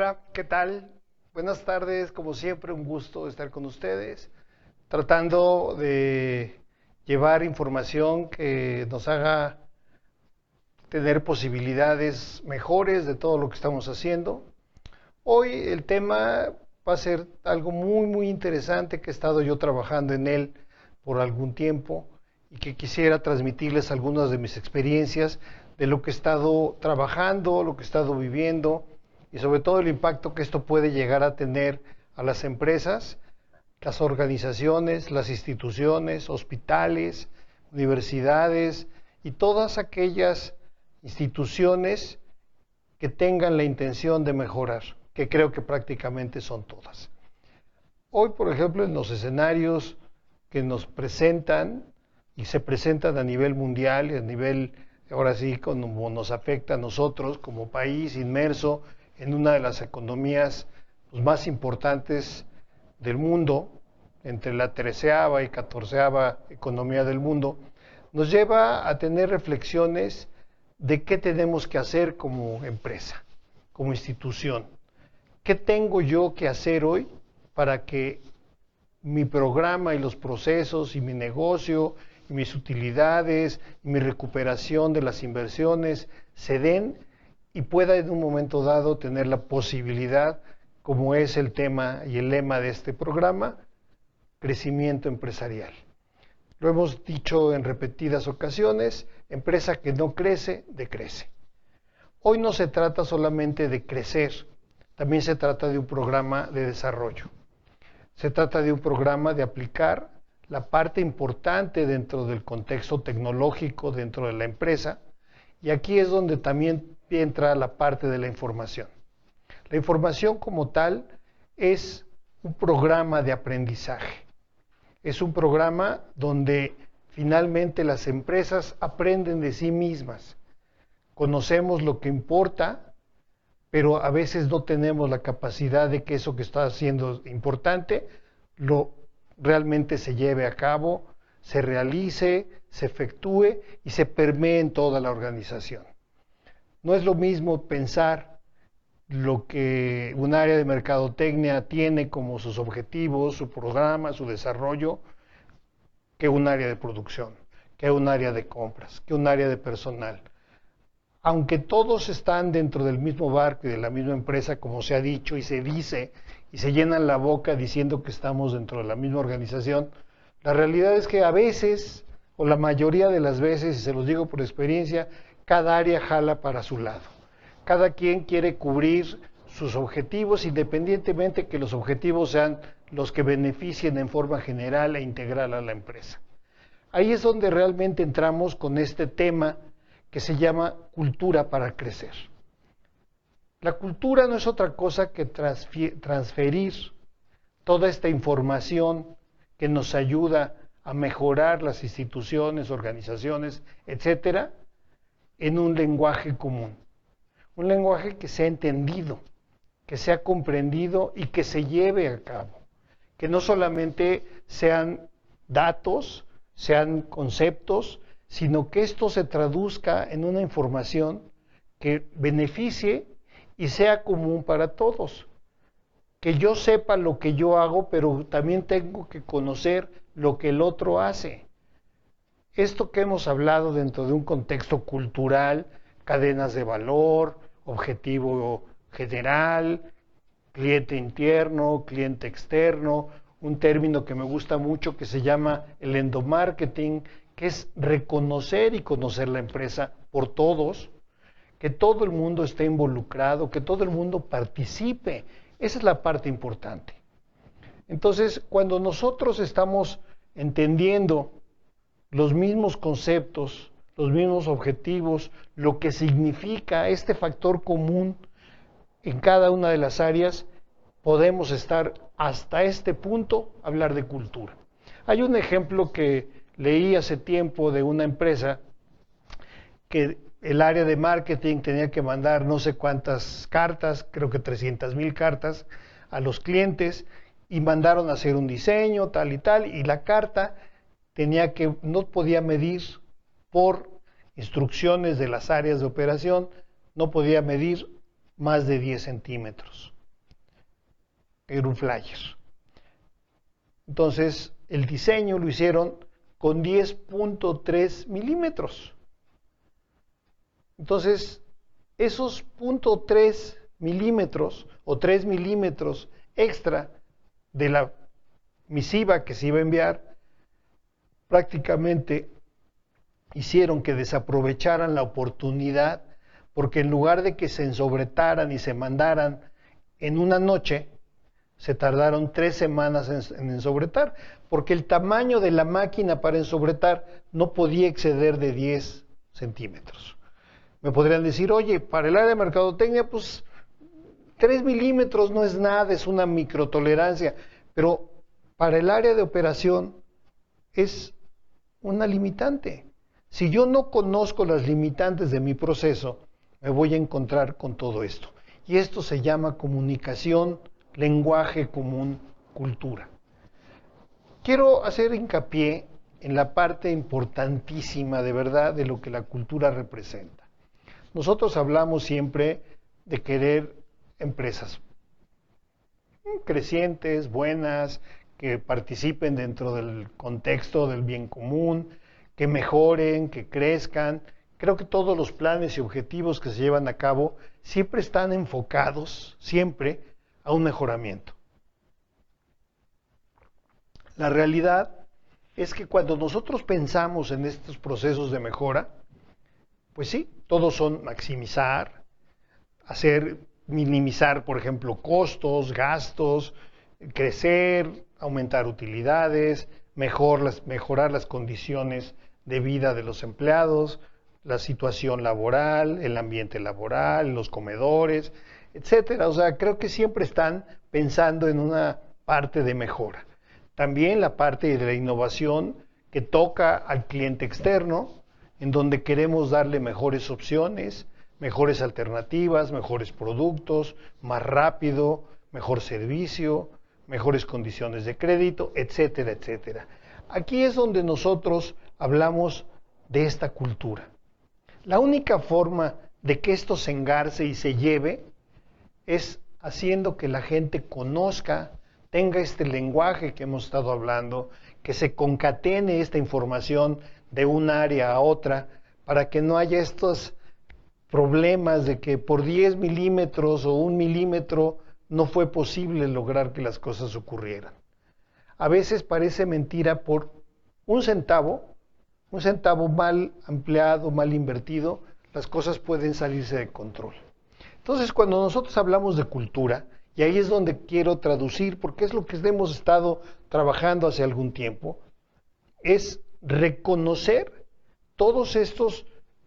Hola, ¿qué tal? Buenas tardes, como siempre, un gusto estar con ustedes, tratando de llevar información que nos haga tener posibilidades mejores de todo lo que estamos haciendo. Hoy el tema va a ser algo muy interesante que he estado yo trabajando en él por algún tiempo y que quisiera transmitirles algunas de mis experiencias de lo que he estado trabajando, lo que he estado viviendo y sobre todo el impacto que esto puede llegar a tener a las empresas, las organizaciones, las instituciones, hospitales, universidades y todas aquellas instituciones que tengan la intención de mejorar, que creo que prácticamente son todas. Hoy, por ejemplo, en los escenarios que nos presentan y se presentan a nivel mundial y a nivel, ahora sí, como nos afecta a nosotros como país inmerso en una de las economías más importantes del mundo, entre la 13ª y 14ª economía del mundo, nos lleva a tener reflexiones de qué tenemos que hacer como empresa, como institución. ¿Qué tengo yo que hacer hoy para que mi programa y los procesos y mi negocio y mis utilidades y mi recuperación de las inversiones se den y pueda en un momento dado tener la posibilidad, como es el tema y el lema de este programa, crecimiento empresarial? Lo hemos dicho en repetidas ocasiones, empresa que no crece, decrece. Hoy no se trata solamente de crecer, también se trata de un programa de desarrollo. Se trata de un programa de aplicar la parte importante dentro del contexto tecnológico dentro de la empresa, y aquí es donde también entra la parte de la información. La información como tal es un programa de aprendizaje. Es un programa donde finalmente las empresas aprenden de sí mismas. Conocemos lo que importa, pero a veces no tenemos la capacidad de que eso que está haciendo importante lo realmente se lleve a cabo, se realice, se efectúe y se permee en toda la organización. No es lo mismo pensar lo que un área de mercadotecnia tiene como sus objetivos, su programa, su desarrollo, que un área de producción, que un área de compras, que un área de personal. Aunque todos están dentro del mismo barco y de la misma empresa, como se ha dicho y se dice, y se llenan la boca diciendo que estamos dentro de la misma organización, la realidad es que a veces, o la mayoría de las veces, y se los digo por experiencia, cada área jala para su lado. Cada quien quiere cubrir sus objetivos, independientemente que los objetivos sean los que beneficien en forma general e integral a la empresa. Ahí es donde realmente entramos con este tema que se llama cultura para crecer. La cultura no es otra cosa que transferir toda esta información que nos ayuda a mejorar las instituciones, organizaciones, etcétera, en un lenguaje común. Un lenguaje que sea entendido, que sea comprendido y que se lleve a cabo. Que no solamente sean datos, sean conceptos, sino que esto se traduzca en una información que beneficie y sea común para todos. Que yo sepa lo que yo hago, pero también tengo que conocer lo que el otro hace. Esto que hemos hablado dentro de un contexto cultural, cadenas de valor, objetivo general, cliente interno, cliente externo, un término que me gusta mucho que se llama el endomarketing, que es reconocer y conocer la empresa por todos, que todo el mundo esté involucrado, que todo el mundo participe. Esa es la parte importante. Entonces, cuando nosotros estamos entendiendo los mismos conceptos, los mismos objetivos, lo que significa este factor común en cada una de las áreas, podemos estar hasta este punto, hablar de cultura. Hay un ejemplo que leí hace tiempo de una empresa que el área de marketing tenía que mandar no sé cuántas cartas, creo que 300,000 cartas a los clientes, y mandaron a hacer un diseño, tal y tal, y la carta no podía medir por instrucciones de las áreas de operación, no podía medir más de 10 centímetros. era un flyer. Entonces, el diseño lo hicieron con 10.3 milímetros. Entonces, esos 0.3 milímetros o 3 milímetros extra de la misiva que se iba a enviar, prácticamente hicieron que desaprovecharan la oportunidad, porque en lugar de que se ensobretaran y se mandaran en una noche, se tardaron 3 semanas en ensobretar, porque el tamaño de la máquina para ensobretar no podía exceder de 10 centímetros. Me podrían decir, oye, para el área de mercadotecnia, pues 3 milímetros no es nada, es una microtolerancia, pero para el área de operación es una limitante. Si yo no conozco las limitantes de mi proceso, me voy a encontrar con todo esto. Y esto se llama comunicación, lenguaje común, cultura. Quiero hacer hincapié en la parte importantísima de verdad de lo que la cultura representa. Nosotros hablamos siempre de querer empresas crecientes, buenas, que participen dentro del contexto del bien común, que mejoren, que crezcan. Creo que todos los planes y objetivos que se llevan a cabo siempre están enfocados, siempre, a un mejoramiento. La realidad es que cuando nosotros pensamos en estos procesos de mejora, pues sí, todos son maximizar, minimizar, por ejemplo, costos, gastos, crecer, aumentar utilidades, mejorar las condiciones de vida de los empleados, la situación laboral, el ambiente laboral, los comedores, etcétera. O sea, creo que siempre están pensando en una parte de mejora. También la parte de la innovación que toca al cliente externo, en donde queremos darle mejores opciones, mejores alternativas, mejores productos, más rápido, mejor servicio, mejores condiciones de crédito, etcétera, etcétera. Aquí es donde nosotros hablamos de esta cultura. La única forma de que esto se engarce y se lleve es haciendo que la gente conozca, tenga este lenguaje que hemos estado hablando, que se concatene esta información de un área a otra, para que no haya estos problemas de que por 10 milímetros o 1 milímetro no fue posible lograr que las cosas ocurrieran. A veces parece mentira, por un centavo mal empleado, mal invertido, las cosas pueden salirse de control. Entonces, cuando nosotros hablamos de cultura, y ahí es donde quiero traducir, porque es lo que hemos estado trabajando hace algún tiempo, es reconocer todos estos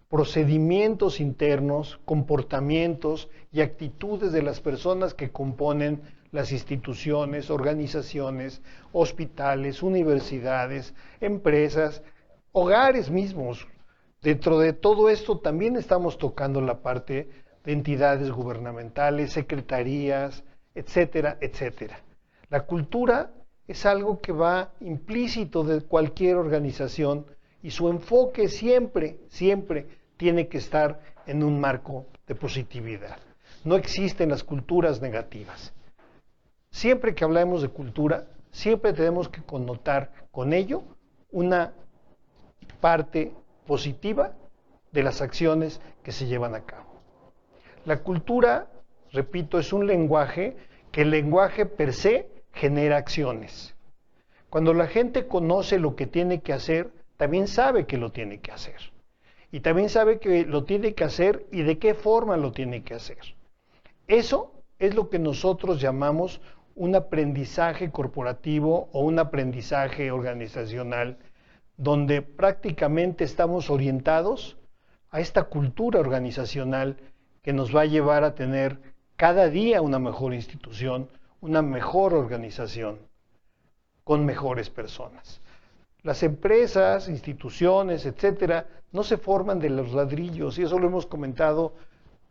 procedimientos internos, comportamientos y actitudes de las personas que componen las instituciones, organizaciones, hospitales, universidades, empresas, hogares mismos. Dentro de todo esto también estamos tocando la parte de entidades gubernamentales, secretarías, etcétera, etcétera. La cultura es algo que va implícito de cualquier organización y su enfoque siempre tiene que estar en un marco de positividad. No existen las culturas negativas. Siempre que hablamos de cultura, siempre tenemos que connotar con ello una parte positiva de las acciones que se llevan a cabo. La cultura, repito, es un lenguaje que el lenguaje per se genera acciones. Cuando la gente conoce lo que tiene que hacer, también sabe que lo tiene que hacer. Y también sabe que lo tiene que hacer y de qué forma lo tiene que hacer. Eso es lo que nosotros llamamos un aprendizaje corporativo o un aprendizaje organizacional, donde prácticamente estamos orientados a esta cultura organizacional que nos va a llevar a tener cada día una mejor institución, una mejor organización, con mejores personas. Las empresas, instituciones, etcétera, no se forman de los ladrillos, y eso lo hemos comentado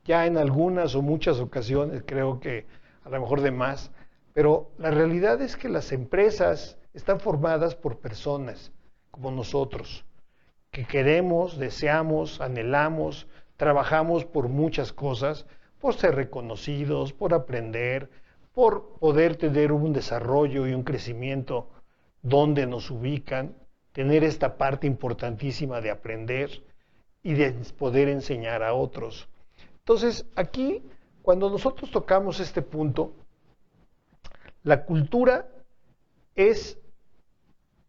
ya en algunas o muchas ocasiones, creo que a lo mejor de más, pero la realidad es que las empresas están formadas por personas como nosotros, que queremos, deseamos, anhelamos, trabajamos por muchas cosas, por ser reconocidos, por aprender, por poder tener un desarrollo y un crecimiento donde nos ubican, tener esta parte importantísima de aprender y de poder enseñar a otros. Entonces, aquí, cuando nosotros tocamos este punto, la cultura es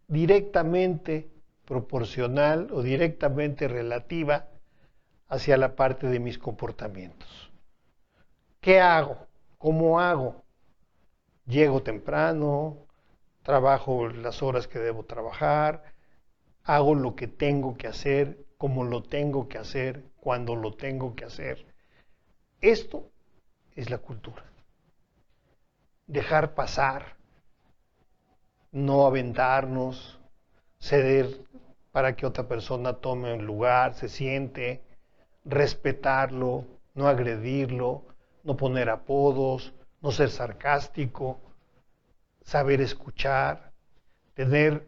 directamente proporcional o directamente relativa hacia la parte de mis comportamientos. ¿Qué hago? ¿Cómo hago? Llego temprano, trabajo las horas que debo trabajar, hago lo que tengo que hacer, como lo tengo que hacer, cuando lo tengo que hacer. Esto es la cultura. Dejar pasar, no aventarnos, ceder para que otra persona tome un lugar, se siente, respetarlo, no agredirlo, no poner apodos, no ser sarcástico, saber escuchar, tener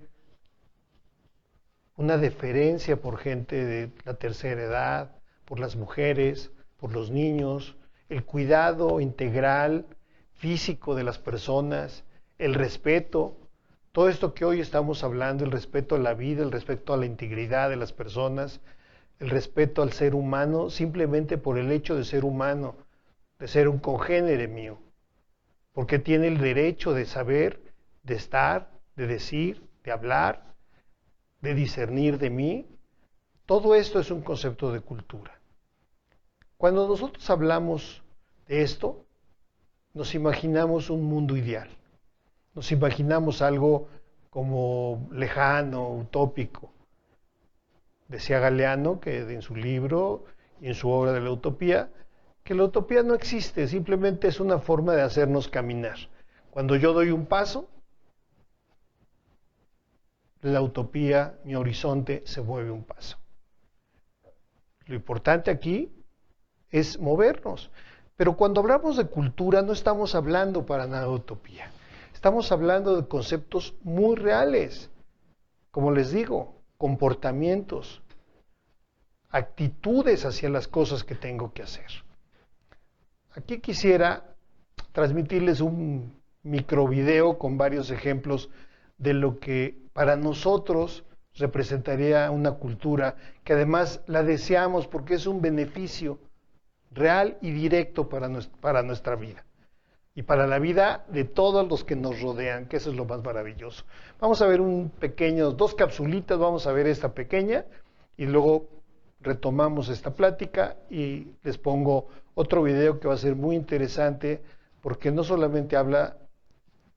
una deferencia por gente de la tercera edad, por las mujeres, por los niños, el cuidado integral, físico de las personas, el respeto, todo esto que hoy estamos hablando, el respeto a la vida, el respeto a la integridad de las personas, el respeto al ser humano, simplemente por el hecho de ser humano, de ser un congénere mío, porque tiene el derecho de saber, de estar, de decir, de hablar, de discernir de mí. Todo esto es un concepto de cultura. Cuando nosotros hablamos de esto, nos imaginamos un mundo ideal, nos imaginamos algo como lejano, utópico. Decía Galeano que en su libro y en su obra de la utopía, que la utopía no existe, simplemente es una forma de hacernos caminar. Cuando yo doy un paso, la utopía, mi horizonte, se mueve un paso. Lo importante aquí es movernos. Pero cuando hablamos de cultura no estamos hablando para nada de utopía. Estamos hablando de conceptos muy reales. Como les digo, comportamientos, actitudes hacia las cosas que tengo que hacer. Aquí quisiera transmitirles un microvideo con varios ejemplos de lo que para nosotros representaría una cultura que además la deseamos porque es un beneficio real y directo para nuestra vida y para la vida de todos los que nos rodean, que eso es lo más maravilloso. Vamos a ver dos capsulitas, vamos a ver esta pequeña y luego retomamos esta plática y les pongo otro video que va a ser muy interesante porque no solamente habla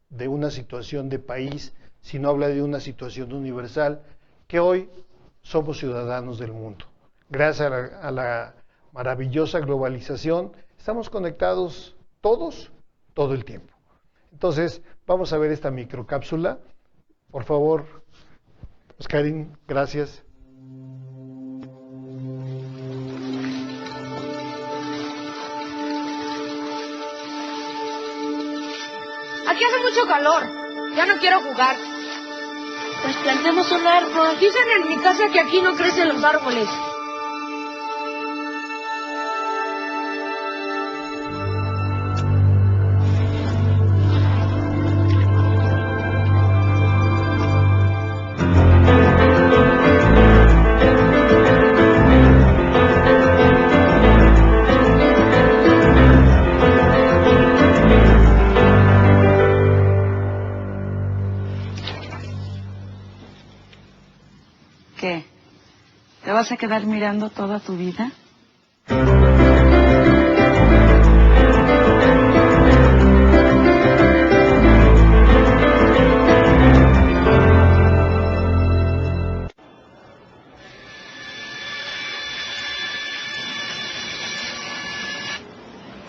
de una situación de país, sino habla de una situación universal, que hoy somos ciudadanos del mundo. Gracias a la maravillosa globalización, estamos conectados todos, todo el tiempo. Entonces, vamos a ver esta microcápsula. Por favor, Oscarín, gracias. Aquí hace mucho calor. Ya no quiero jugar. Pues plantemos un árbol. Dicen en mi casa que aquí no crecen los árboles. ¿Qué? ¿Te vas a quedar mirando toda tu vida?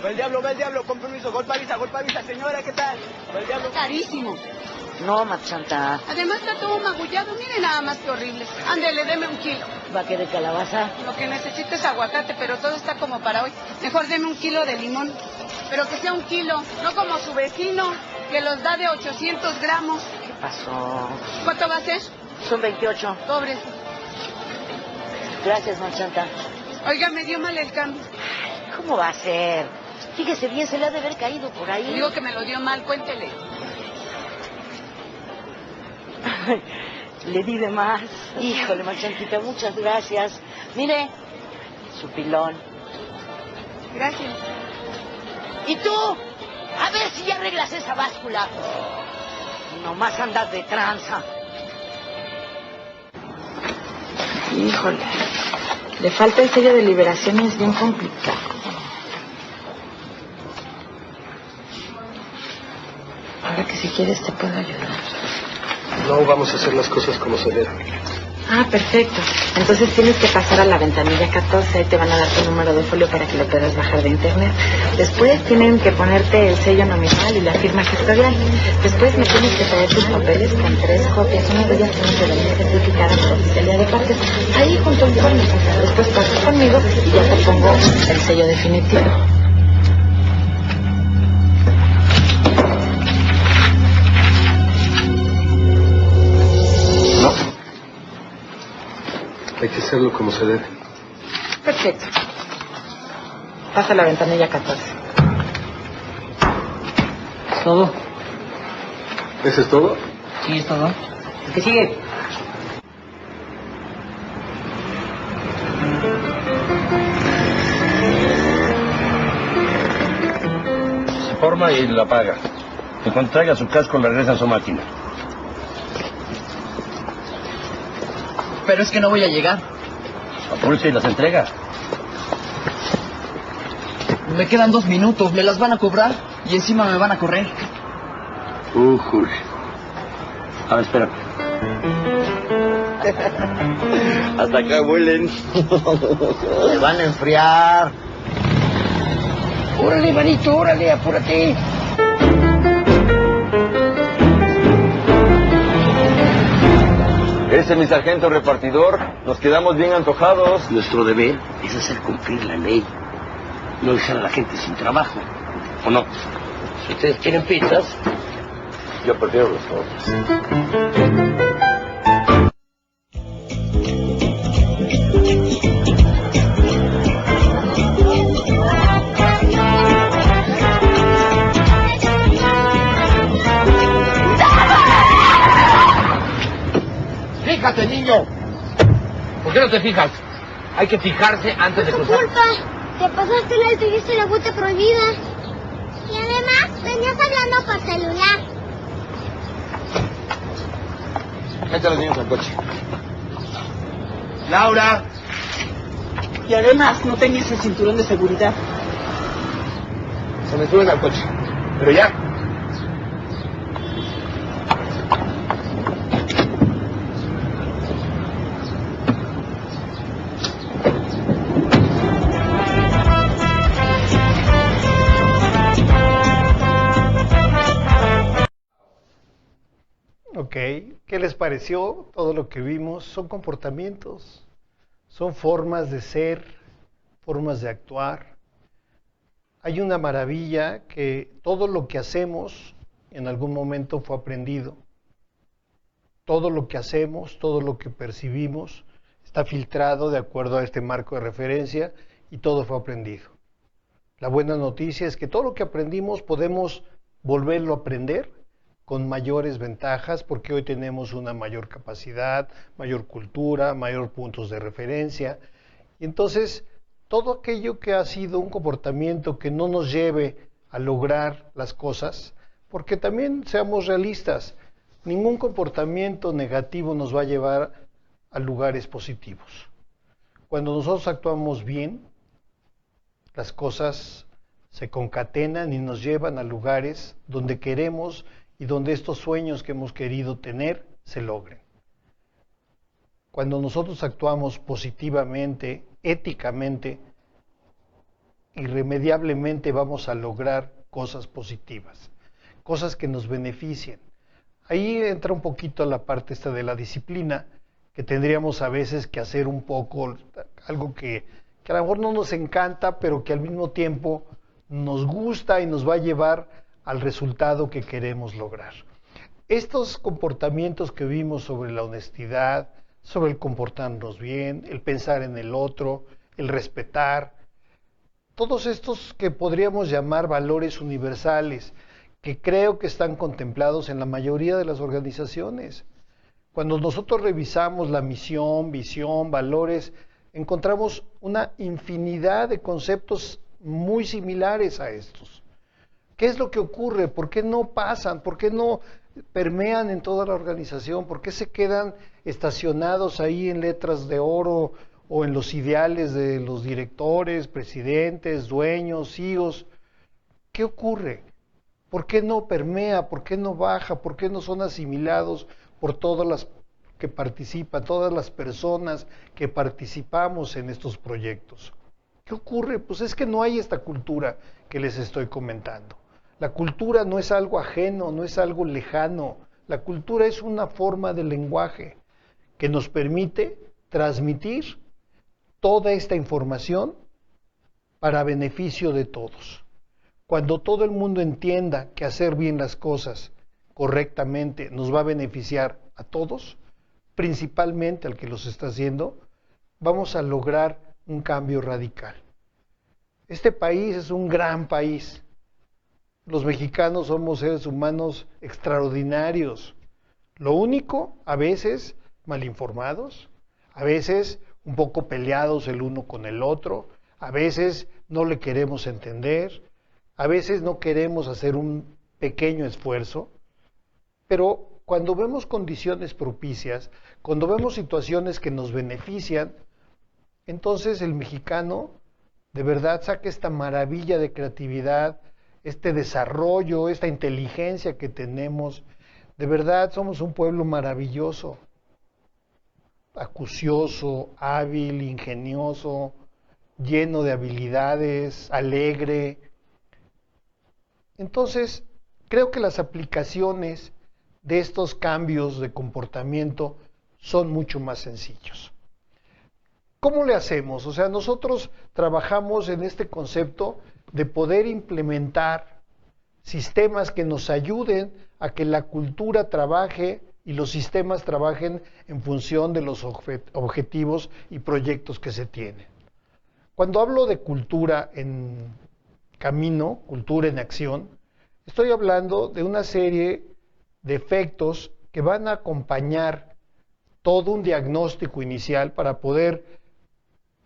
Va el diablo, con permiso, golpe avisa, señora, ¿qué tal? Va el diablo. Carísimo. No, Machanta. Además está todo magullado. Mire nada más que horrible. Ándele, deme un kilo. ¿Va a querer calabaza? Lo que necesito es aguacate, pero todo está como para hoy. Mejor deme un kilo de limón. Pero que sea un kilo, no como su vecino, que los da de 800 gramos. ¿Qué pasó? ¿Cuánto va a ser? Son 28. Pobres. Gracias, Machanta. Oiga, me dio mal el cambio. ¿Cómo va a ser? Fíjese bien, se le ha de haber caído por ahí. Digo que me lo dio mal, cuéntele. Le di de más. Híjole, Marchanquita, muchas gracias. Mire, su pilón. Gracias. ¿Y tú? A ver si ya arreglas esa báscula. Nomás andas de tranza. Híjole, le falta el sello de liberación y es bien complicado. Ahora que si quieres te puedo ayudar. No, vamos a hacer las cosas como se debe. Ah, perfecto. Entonces tienes que pasar a la ventanilla 14, ahí te van a dar tu número de folio para que lo puedas bajar de internet. Después tienen que ponerte el sello nominal y la firma gestorial. Después me tienes que traer tus papeles con 3 copias. Una de ellas tiene que venir certificada por oficialía de partes. Ahí junto al informe. Después pasas conmigo y ya te pongo el sello definitivo. Hay que hacerlo como se debe. Perfecto. Pasa a la ventanilla 14. ¿Es todo? ¿Eso es todo? Sí, es todo. ¿Qué sigue? Se forma y la paga. Y cuando traiga su casco, le regresa a su máquina. Pero es que no voy a llegar. Apúrese y las entrega. Me quedan 2 minutos, me las van a cobrar y encima me van a correr. Uy. A ver, espérame. Hasta acá huelen. Se van a enfriar. Órale, manito, órale, apúrate. Ese es mi sargento repartidor. Nos quedamos bien antojados. Nuestro deber es hacer cumplir la ley. No dejar a la gente sin trabajo. ¿O no? Si ustedes quieren pizzas, Yo prefiero los otros. ¡fíjate, niño! ¿Por qué no te fijas? Hay que fijarse antes de cruzar. Culpa, te pasaste el alto y viste la vuelta prohibida. Y además, venías hablando por celular. Mete a los niños al coche. ¡Laura! Y además no tenías el cinturón de seguridad. Se me suben al coche. Pero ya. Ok, ¿qué les pareció todo lo que vimos? Son comportamientos, son formas de ser, formas de actuar. Hay una maravilla que todo lo que hacemos en algún momento fue aprendido. Todo lo que hacemos, todo lo que percibimos está filtrado de acuerdo a este marco de referencia y todo fue aprendido. La buena noticia es que todo lo que aprendimos podemos volverlo a aprender con mayores ventajas porque hoy tenemos una mayor capacidad, mayor cultura, mayor puntos de referencia. Y entonces, todo aquello que ha sido un comportamiento que no nos lleve a lograr las cosas, porque también seamos realistas, ningún comportamiento negativo nos va a llevar a lugares positivos. Cuando nosotros actuamos bien, las cosas se concatenan y nos llevan a lugares donde queremos y donde estos sueños que hemos querido tener se logren. Cuando nosotros actuamos positivamente, éticamente, irremediablemente vamos a lograr cosas positivas, cosas que nos beneficien. Ahí entra un poquito la parte esta de la disciplina, que tendríamos a veces que hacer un poco, algo que a lo mejor no nos encanta, pero que al mismo tiempo nos gusta y nos va a llevar al resultado que queremos lograr. Estos comportamientos que vimos sobre la honestidad, sobre el comportarnos bien, el pensar en el otro, el respetar, todos estos que podríamos llamar valores universales, que creo que están contemplados en la mayoría de las organizaciones. Cuando nosotros revisamos la misión, visión, valores, encontramos una infinidad de conceptos muy similares a estos. ¿Qué es lo que ocurre? ¿Por qué no pasan? ¿Por qué no permean en toda la organización? ¿Por qué se quedan estacionados ahí en letras de oro o en los ideales de los directores, presidentes, dueños, CEOs? ¿Qué ocurre? ¿Por qué no permea? ¿Por qué no baja? ¿Por qué no son asimilados por todas las que participan, todas las personas que participamos en estos proyectos? ¿Qué ocurre? Pues es que no hay esta cultura que les estoy comentando. La cultura no es algo ajeno, no es algo lejano. La cultura es una forma de lenguaje que nos permite transmitir toda esta información para beneficio de todos. Cuando todo el mundo entienda que hacer bien las cosas correctamente nos va a beneficiar a todos, principalmente al que los está haciendo, vamos a lograr un cambio radical. Este país es un gran país. Los mexicanos somos seres humanos extraordinarios. Lo único, a veces mal informados, a veces un poco peleados el uno con el otro, a veces no le queremos entender, a veces no queremos hacer un pequeño esfuerzo, pero cuando vemos condiciones propicias, cuando vemos situaciones que nos benefician, entonces el mexicano de verdad saca esta maravilla de creatividad, este desarrollo, esta inteligencia que tenemos. De verdad somos un pueblo maravilloso, acucioso, hábil, ingenioso, lleno de habilidades, alegre. Entonces, creo que las aplicaciones de estos cambios de comportamiento son mucho más sencillos. ¿Cómo le hacemos? O sea, nosotros trabajamos en este concepto de poder implementar sistemas que nos ayuden a que la cultura trabaje y los sistemas trabajen en función de los objetivos y proyectos que se tienen. Cuando hablo de cultura en camino, cultura en acción, estoy hablando de una serie de efectos que van a acompañar todo un diagnóstico inicial para poder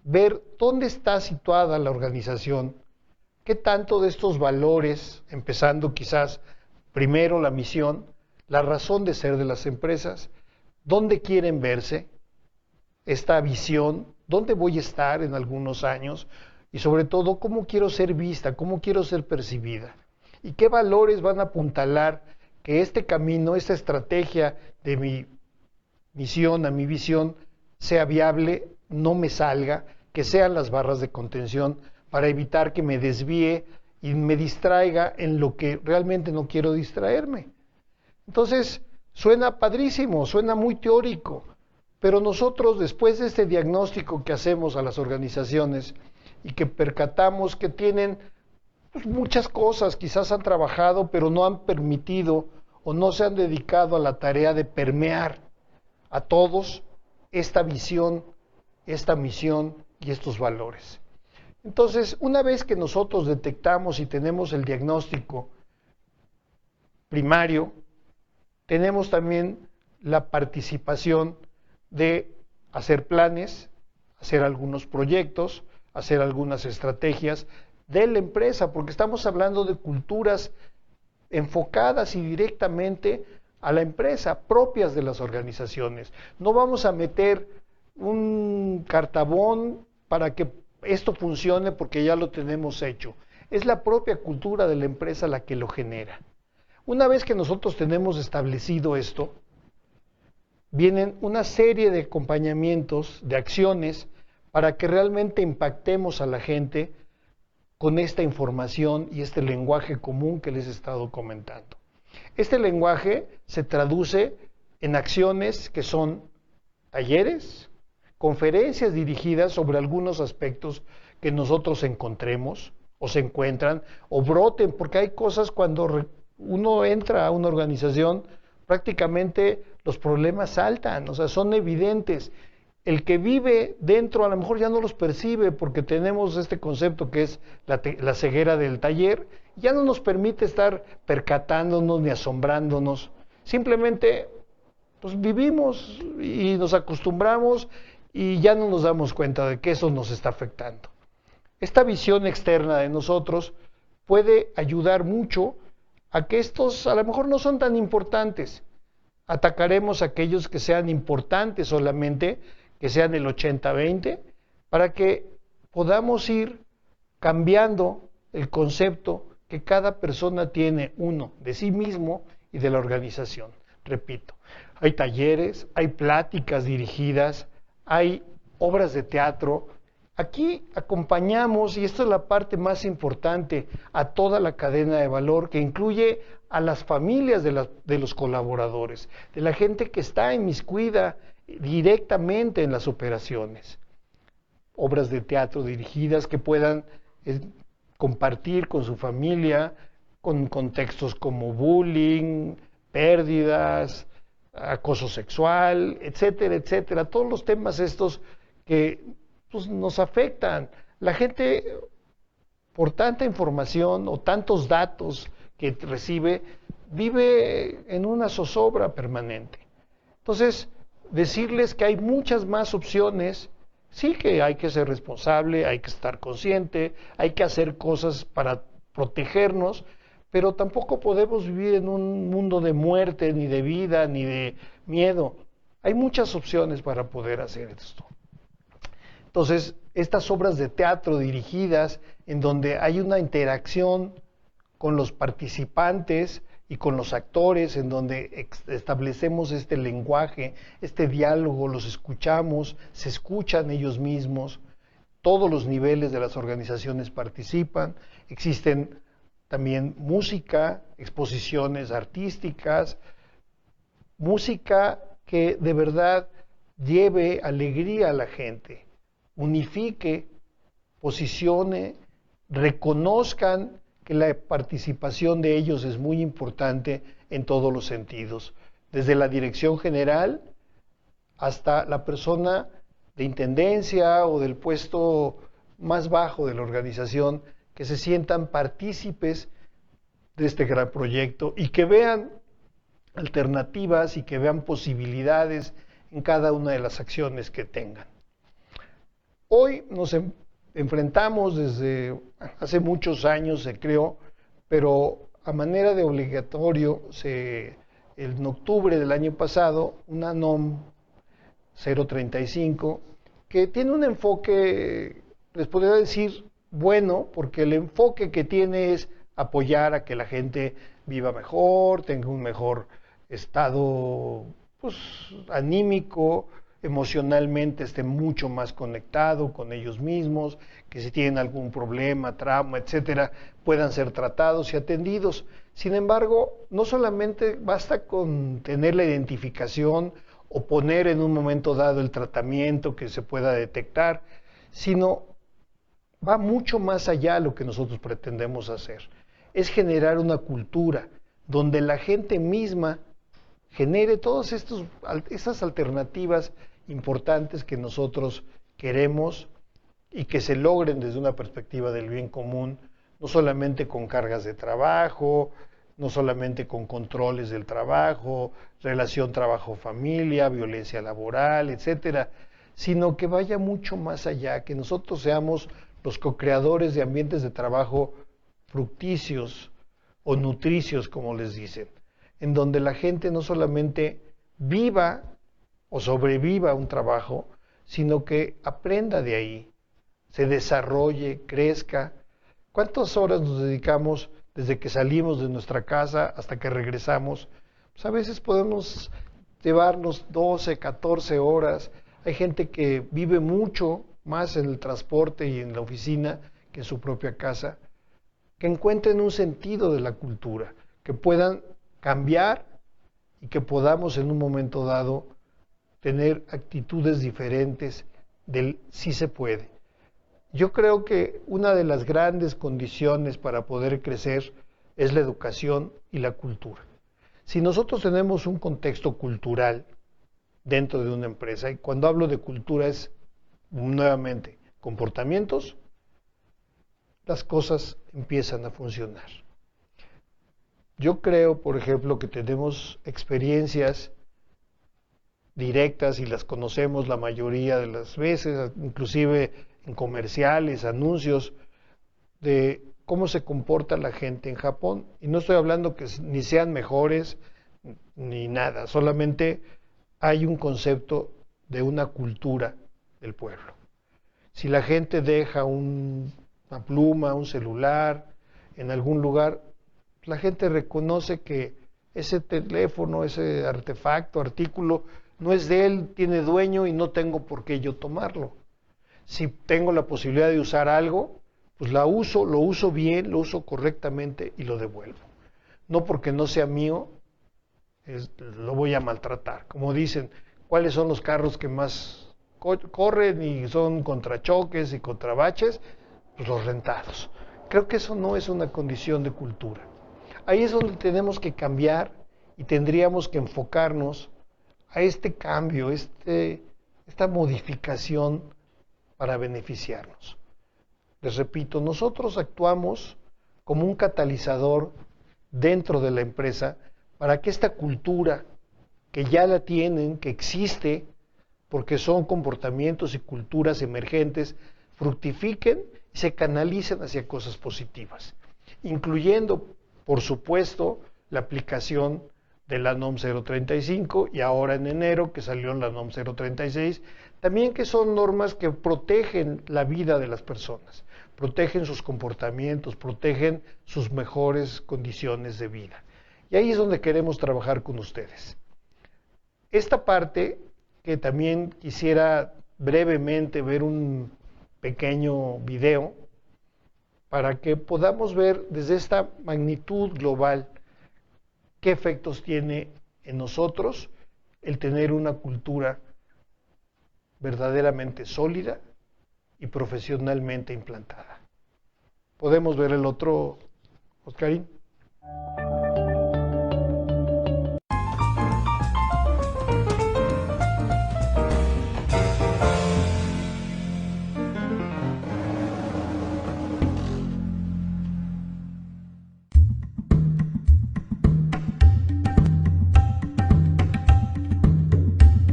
ver dónde está situada la organización, qué tanto de estos valores, empezando quizás primero la misión, la razón de ser de las empresas, dónde quieren verse, esta visión, dónde voy a estar en algunos años y sobre todo cómo quiero ser vista, cómo quiero ser percibida y qué valores van a apuntalar que este camino, esta estrategia de mi misión a mi visión sea viable, no me salga, que sean las barras de contención para evitar que me desvíe y me distraiga en lo que realmente no quiero distraerme. Entonces, suena padrísimo, suena muy teórico, pero nosotros después de este diagnóstico que hacemos a las organizaciones y que percatamos que tienen pues, muchas cosas, quizás han trabajado, pero no han permitido o no se han dedicado a la tarea de permear a todos esta visión, esta misión y estos valores. Entonces, una vez que nosotros detectamos y tenemos el diagnóstico primario, tenemos también la participación de hacer planes, hacer algunos proyectos, hacer algunas estrategias de la empresa, porque estamos hablando de culturas enfocadas y directamente a la empresa, propias de las organizaciones. No vamos a meter un cartabón para que esto funcione porque ya lo tenemos hecho. Es la propia cultura de la empresa la que lo genera. Una vez que nosotros tenemos establecido esto, vienen una serie de acompañamientos, de acciones, para que realmente impactemos a la gente con esta información y este lenguaje común que les he estado comentando. Este lenguaje se traduce en acciones que son talleres, conferencias dirigidas sobre algunos aspectos que nosotros encontremos o se encuentran o broten, porque hay cosas cuando uno entra a una organización, prácticamente los problemas saltan, o sea, son evidentes. El que vive dentro a lo mejor ya no los percibe porque tenemos este concepto que es la ceguera del taller, ya no nos permite estar percatándonos ni asombrándonos, simplemente pues vivimos y nos acostumbramos y ya no nos damos cuenta de que eso nos está afectando. Esta visión externa de nosotros puede ayudar mucho a que estos a lo mejor no son tan importantes. Atacaremos a aquellos que sean importantes solamente, que sean el 80-20, para que podamos ir cambiando el concepto que cada persona tiene, uno, de sí mismo y de la organización. Repito, hay talleres, hay pláticas dirigidas, hay obras de teatro. Aquí acompañamos, y esta es la parte más importante, a toda la cadena de valor que incluye a las familias de los colaboradores, de la gente que está inmiscuida directamente en las operaciones. Obras de teatro dirigidas que puedan compartir con su familia, con contextos como bullying, pérdidas, acoso sexual, etcétera, etcétera. Todos los temas estos que pues, nos afectan. La gente, por tanta información o tantos datos que recibe, vive en una zozobra permanente. Entonces, decirles que hay muchas más opciones, sí que hay que ser responsable, hay que estar consciente, hay que hacer cosas para protegernos, pero tampoco podemos vivir en un mundo de muerte, ni de vida, ni de miedo. Hay muchas opciones para poder hacer esto. Entonces, estas obras de teatro dirigidas, en donde hay una interacción con los participantes y con los actores, en donde establecemos este lenguaje, este diálogo, los escuchamos, se escuchan ellos mismos, todos los niveles de las organizaciones participan, existen también música, exposiciones artísticas, música que de verdad lleve alegría a la gente, unifique, posicione, reconozcan que la participación de ellos es muy importante en todos los sentidos, desde la dirección general hasta la persona de intendencia o del puesto más bajo de la organización, que se sientan partícipes de este gran proyecto y que vean alternativas y que vean posibilidades en cada una de las acciones que tengan. Hoy nos enfrentamos desde hace muchos años, se creó, pero a manera de obligatorio, en octubre del año pasado, una NOM 035, que tiene un enfoque, les podría decir, bueno, porque el enfoque que tiene es apoyar a que la gente viva mejor, tenga un mejor estado pues, anímico, emocionalmente esté mucho más conectado con ellos mismos, que si tienen algún problema, trauma, etcétera, puedan ser tratados y atendidos. Sin embargo, no solamente basta con tener la identificación o poner en un momento dado el tratamiento que se pueda detectar, sino va mucho más allá de lo que nosotros pretendemos hacer. Es generar una cultura donde la gente misma genere todas estas alternativas importantes que nosotros queremos y que se logren desde una perspectiva del bien común, no solamente con cargas de trabajo, no solamente con controles del trabajo, relación trabajo-familia, violencia laboral, etcétera, sino que vaya mucho más allá, que nosotros seamos los co-creadores de ambientes de trabajo fructicios o nutricios, como les dicen, en donde la gente no solamente viva o sobreviva a un trabajo, sino que aprenda de ahí, se desarrolle, crezca. ¿Cuántas horas nos dedicamos desde que salimos de nuestra casa hasta que regresamos? Pues a veces podemos llevarnos 12, 14 horas. Hay gente que vive mucho más en el transporte y en la oficina que en su propia casa, que encuentren un sentido de la cultura, que puedan cambiar y que podamos en un momento dado tener actitudes diferentes del sí se puede. Yo creo que una de las grandes condiciones para poder crecer es la educación y la cultura. Si nosotros tenemos un contexto cultural dentro de una empresa. Y cuando hablo de cultura es, nuevamente, comportamientos, las cosas empiezan a funcionar. Yo creo, por ejemplo, que tenemos experiencias directas y las conocemos la mayoría de las veces, inclusive en comerciales, anuncios, de cómo se comporta la gente en Japón. Y no estoy hablando que ni sean mejores ni nada, solamente hay un concepto de una cultura del pueblo. Si la gente deja una pluma, un celular en algún lugar, la gente reconoce que ese teléfono, ese artefacto, artículo, no es de él, tiene dueño y no tengo por qué yo tomarlo. Si tengo la posibilidad de usar algo, pues lo uso bien, lo uso correctamente y lo devuelvo. No porque no sea mío, lo voy a maltratar. Como dicen, ¿cuáles son los carros que más corren y son contra choques y contra baches? Pues los rentados. Creo que eso no es una condición de cultura. Ahí es donde tenemos que cambiar y tendríamos que enfocarnos a este cambio, esta modificación para beneficiarnos. Les repito, nosotros actuamos como un catalizador dentro de la empresa para que esta cultura, que ya la tienen, que existe, porque son comportamientos y culturas emergentes, fructifiquen y se canalicen hacia cosas positivas, incluyendo, por supuesto, la aplicación de la NOM 035 y ahora en enero que salió la NOM 036, también que son normas que protegen la vida de las personas, protegen sus comportamientos, protegen sus mejores condiciones de vida. Y ahí es donde queremos trabajar con ustedes. Esta parte, que también quisiera brevemente ver un pequeño video, para que podamos ver desde esta magnitud global qué efectos tiene en nosotros el tener una cultura verdaderamente sólida y profesionalmente implantada. ¿Podemos ver el otro, Oscarín?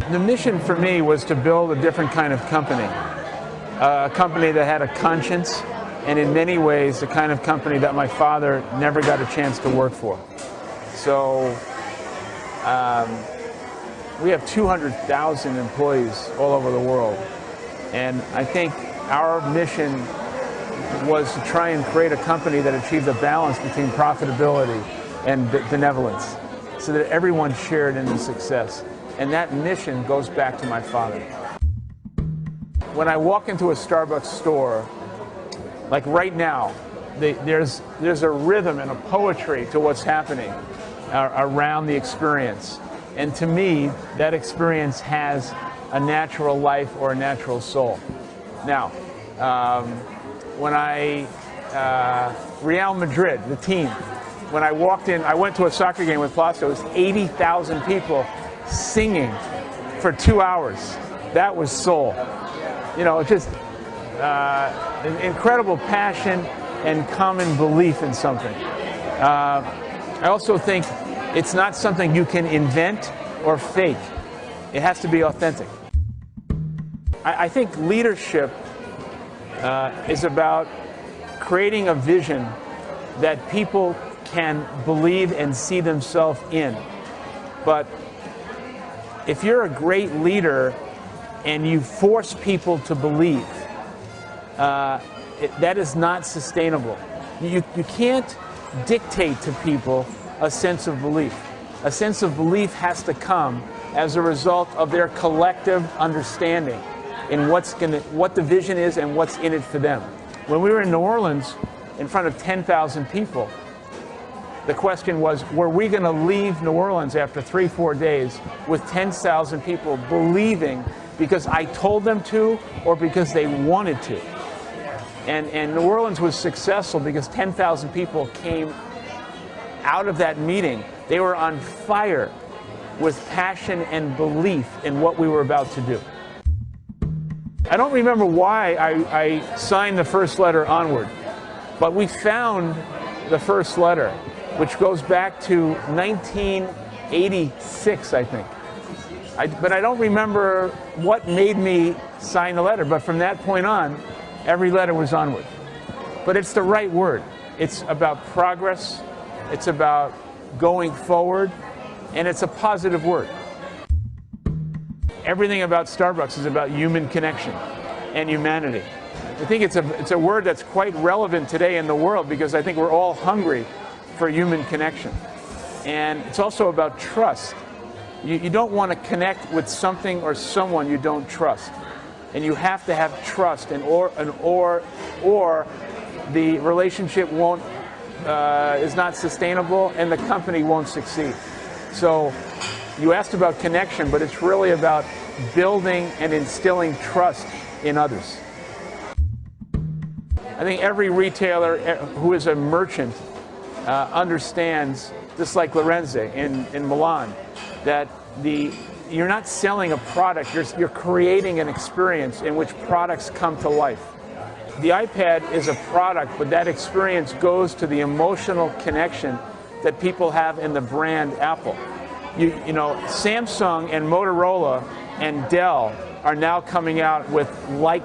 The mission for me was to build a different kind of company, a company that had a conscience, and in many ways the kind of company that my father never got a chance to work for. So we have 200,000 employees all over the world, and I think our mission was to try and create a company that achieved a balance between profitability and benevolence, so that everyone shared in the success. And that mission goes back to my father. When I walk into a Starbucks store, like right now, there's a rhythm and a poetry to what's happening around the experience. And to me, that experience has a natural life or a natural soul. Now, when Real Madrid, the team, when I walked in, I went to a soccer game with Plasto, it was 80,000 people singing for 2 hours. That was soul. You know, just an incredible passion and common belief in something. I also think it's not something you can invent or fake. It has to be authentic. I think leadership is about creating a vision that people can believe and see themselves in. But if you're a great leader and you force people to believe, that is not sustainable. You can't dictate to people a sense of belief. A sense of belief has to come as a result of their collective understanding in what the vision is and what's in it for them. When we were in New Orleans in front of 10,000 people, the question was, were we going to leave New Orleans after 3-4 days with 10,000 people believing because I told them to or because they wanted to? And New Orleans was successful because 10,000 people came out of that meeting. They were on fire. with passion and belief in what we were about to do. I don't remember why I signed the first letter Onward, but we found the first letter, which goes back to 1986, I think. But I don't remember what made me sign the letter, but from that point on, every letter was Onward. But it's the right word. It's about progress, it's about going forward, and it's a positive word. Everything about Starbucks is about human connection and humanity. I think it's a word that's quite relevant today in the world because I think we're all hungry for human connection. And it's also about trust. You don't want to connect with something or someone you don't trust. And you have to have trust, or the relationship is not sustainable and the company won't succeed. So you asked about connection, but it's really about building and instilling trust in others. I think every retailer who is a merchant understands, just like Lorenzo in Milan, that you're not selling a product, you're creating an experience in which products come to life. The iPad is a product, but that experience goes to the emotional connection that people have in the brand Apple. You know, Samsung and Motorola and Dell are now coming out with like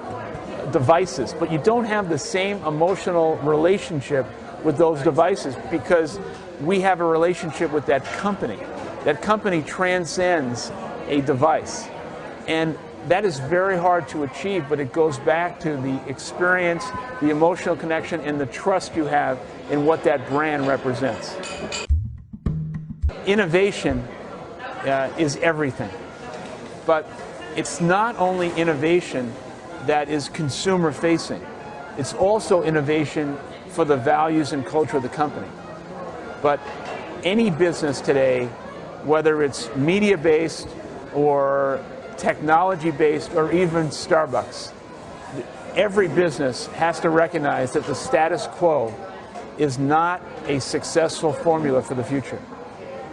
devices, but you don't have the same emotional relationship with those devices because we have a relationship with that company. That company transcends a device. And that is very hard to achieve, but it goes back to the experience, the emotional connection, and the trust you have in what that brand represents. Innovation is everything. But it's not only innovation that is consumer-facing. It's also innovation for the values and culture of the company. But any business today, whether it's media-based or technology-based or even Starbucks, every business has to recognize that the status quo is not a successful formula for the future.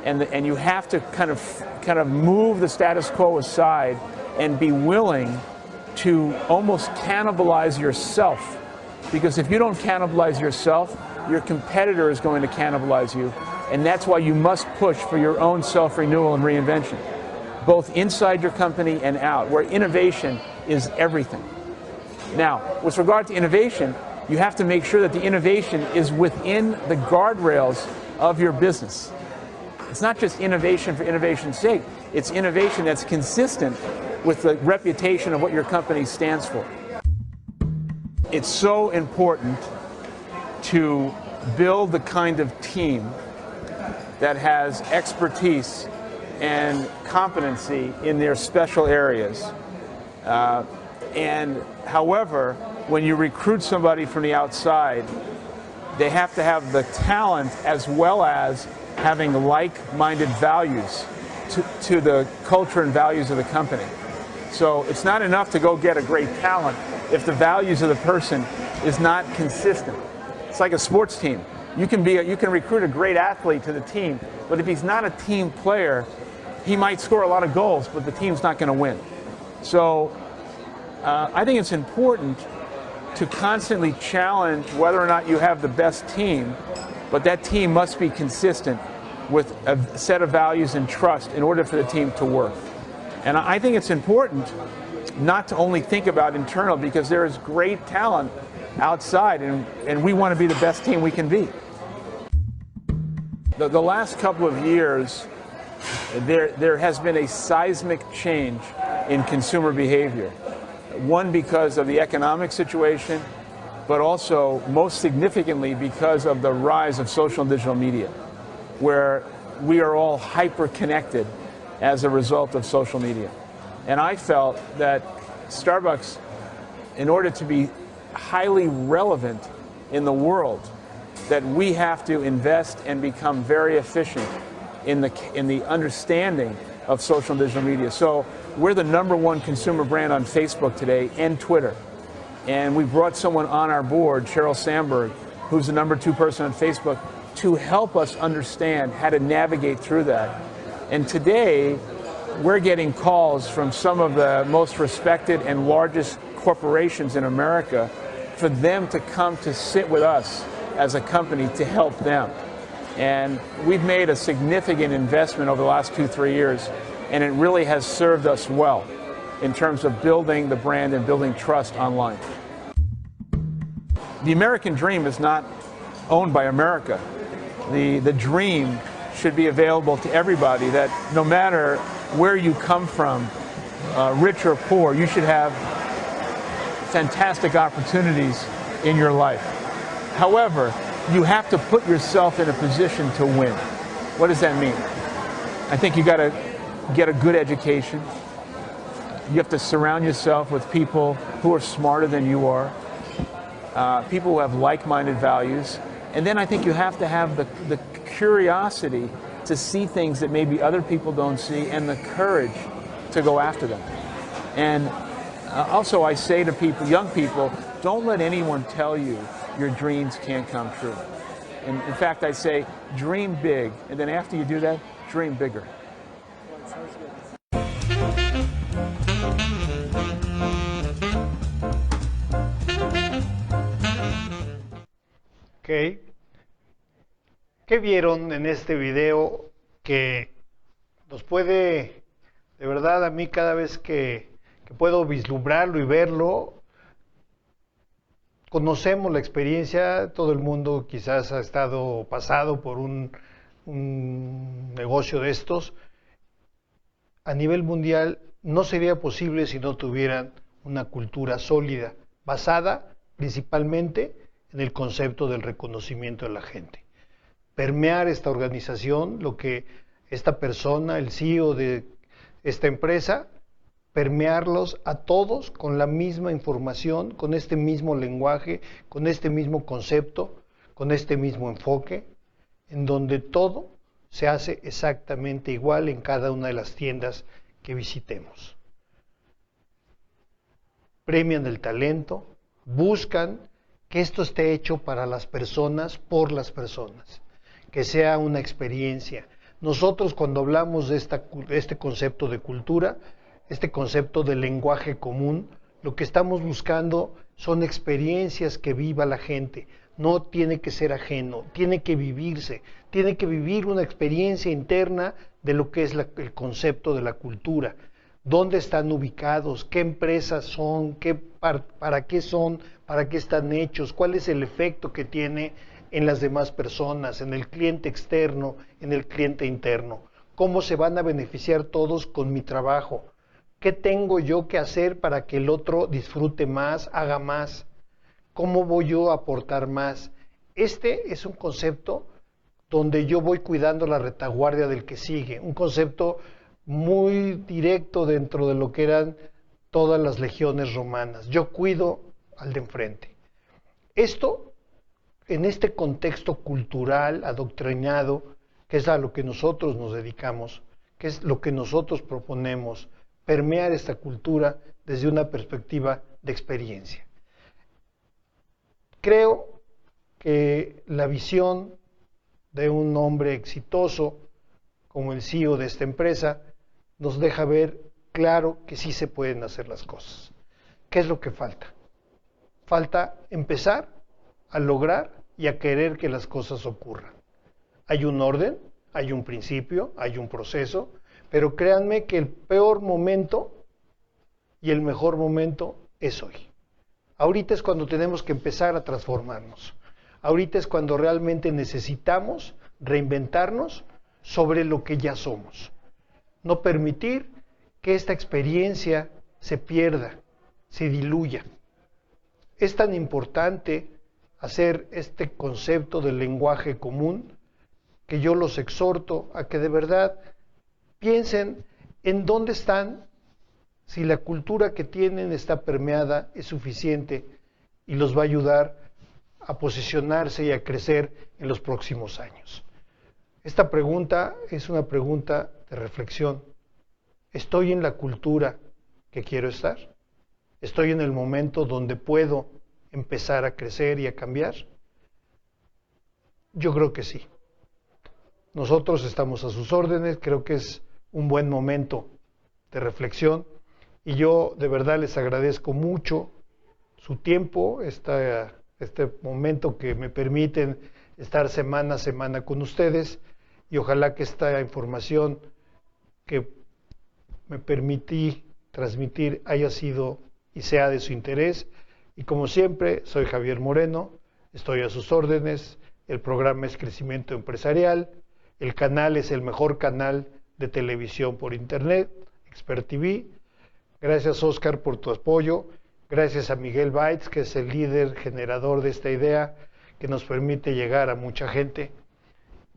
And you have to kind of move the status quo aside and be willing to almost cannibalize yourself. Because if you don't cannibalize yourself, your competitor is going to cannibalize you. And that's why you must push for your own self-renewal and reinvention, both inside your company and out, where innovation is everything. Now, with regard to innovation, you have to make sure that the innovation is within the guardrails of your business. It's not just innovation for innovation's sake. It's innovation that's consistent with the reputation of what your company stands for. It's so important to build the kind of team that has expertise and competency in their special areas. And however, when you recruit somebody from the outside, they have to have the talent as well as having like-minded values to the culture and values of the company. So it's not enough to go get a great talent if the values of the person is not consistent. It's like a sports team. You can recruit a great athlete to the team, but if he's not a team player, he might score a lot of goals, but the team's not going to win. So I think it's important to constantly challenge whether or not you have the best team, but that team must be consistent with a set of values and trust in order for the team to work. And I think it's important not to only think about internal, because there is great talent outside, and we want to be the best team we can be. The last couple of years, there has been a seismic change in consumer behavior. One, because of the economic situation, but also most significantly because of the rise of social and digital media, where we are all hyper-connected as a result of social media. And I felt that Starbucks, in order to be highly relevant in the world, that we have to invest and become very efficient in the understanding of social and digital media. So we're the #1 consumer brand on Facebook today and Twitter. And we brought someone on our board, Sheryl Sandberg, who's the #2 person on Facebook, to help us understand how to navigate through that. And today, we're getting calls from some of the most respected and largest corporations in America for them to come to sit with us as a company to help them. And we've made a significant investment over the last 2-3 years, and it really has served us well in terms of building the brand and building trust online. The American dream is not owned by America. The dream should be available to everybody, that no matter where you come from, rich or poor, you should have fantastic opportunities in your life. However, you have to put yourself in a position to win. What does that mean? I think you got to get a good education. You have to surround yourself with people who are smarter than you are, people who have like-minded values. And then I think you have to have the curiosity to see things that maybe other people don't see, and the courage to go after them. And also I say to people, young people, don't let anyone tell you your dreams can't come true. And in fact, I say, dream big, and then after you do that, dream bigger. Okay. ¿Qué vieron en este video que nos puede, de verdad, a mí cada vez que puedo vislumbrarlo y verlo, conocemos la experiencia? Todo el mundo quizás ha pasado por un negocio de estos. A nivel mundial no sería posible si no tuvieran una cultura sólida, basada principalmente en el concepto del reconocimiento de la gente. Permear esta organización, lo que esta persona, el CEO de esta empresa, permearlos a todos con la misma información, con este mismo lenguaje, con este mismo concepto, con este mismo enfoque, en donde todo se hace exactamente igual en cada una de las tiendas que visitemos. Premian el talento, buscan que esto esté hecho para las personas, por las personas, que sea una experiencia. Nosotros, cuando hablamos de este concepto de cultura, este concepto de lenguaje común, lo que estamos buscando son experiencias que viva la gente. No tiene que ser ajeno, tiene que vivirse, tiene que vivir una experiencia interna de lo que es el concepto de la cultura. ¿Dónde están ubicados? ¿Qué empresas son? ¿Para qué son? ¿Para qué están hechos? ¿Cuál es el efecto que tiene en las demás personas, en el cliente externo, en el cliente interno? ¿Cómo se van a beneficiar todos con mi trabajo? ¿Qué tengo yo que hacer para que el otro disfrute más, haga más? ¿Cómo voy yo a aportar más? Este es un concepto donde yo voy cuidando la retaguardia del que sigue, un concepto muy directo dentro de lo que eran todas las legiones romanas. Yo cuido al de enfrente. Esto, en este contexto cultural, adoctrinado, que es a lo que nosotros nos dedicamos, que es lo que nosotros proponemos, permear esta cultura desde una perspectiva de experiencia. Creo que la visión de un hombre exitoso como el CEO de esta empresa nos deja ver claro que sí se pueden hacer las cosas. ¿Qué es lo que falta? Falta empezar a lograr y a querer que las cosas ocurran. Hay un orden, hay un principio, hay un proceso, pero créanme que el peor momento y el mejor momento es hoy. Ahorita es cuando tenemos que empezar a transformarnos. Ahorita es cuando realmente necesitamos reinventarnos sobre lo que ya somos. No permitir que esta experiencia se pierda, se diluya. Es tan importante hacer este concepto del lenguaje común que yo los exhorto a que de verdad piensen en dónde están, si la cultura que tienen está permeada, es suficiente y los va a ayudar a posicionarse y a crecer en los próximos años. Esta pregunta es una pregunta de reflexión. ¿Estoy en la cultura que quiero estar? ¿Estoy en el momento donde puedo empezar a crecer y a cambiar? Yo creo que sí. nosotros estamos a sus órdenes. Creo que es un buen momento de reflexión y yo de verdad les agradezco mucho su tiempo, este momento que me permiten estar semana a semana con ustedes, y ojalá que esta información que me permití transmitir haya sido y sea de su interés. Y como siempre, soy Javier Moreno, estoy a sus órdenes. El programa es Crecimiento Empresarial, el canal es el mejor canal de televisión por internet, Expert TV. Gracias, Oscar, por tu apoyo. Gracias a Miguel Baitz, que es el líder generador de esta idea, que nos permite llegar a mucha gente.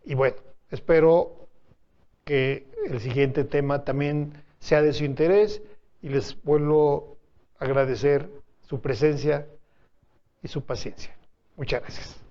Y bueno, espero que el siguiente tema también sea de su interés y les vuelvo a agradecer su presencia y su paciencia. Muchas gracias.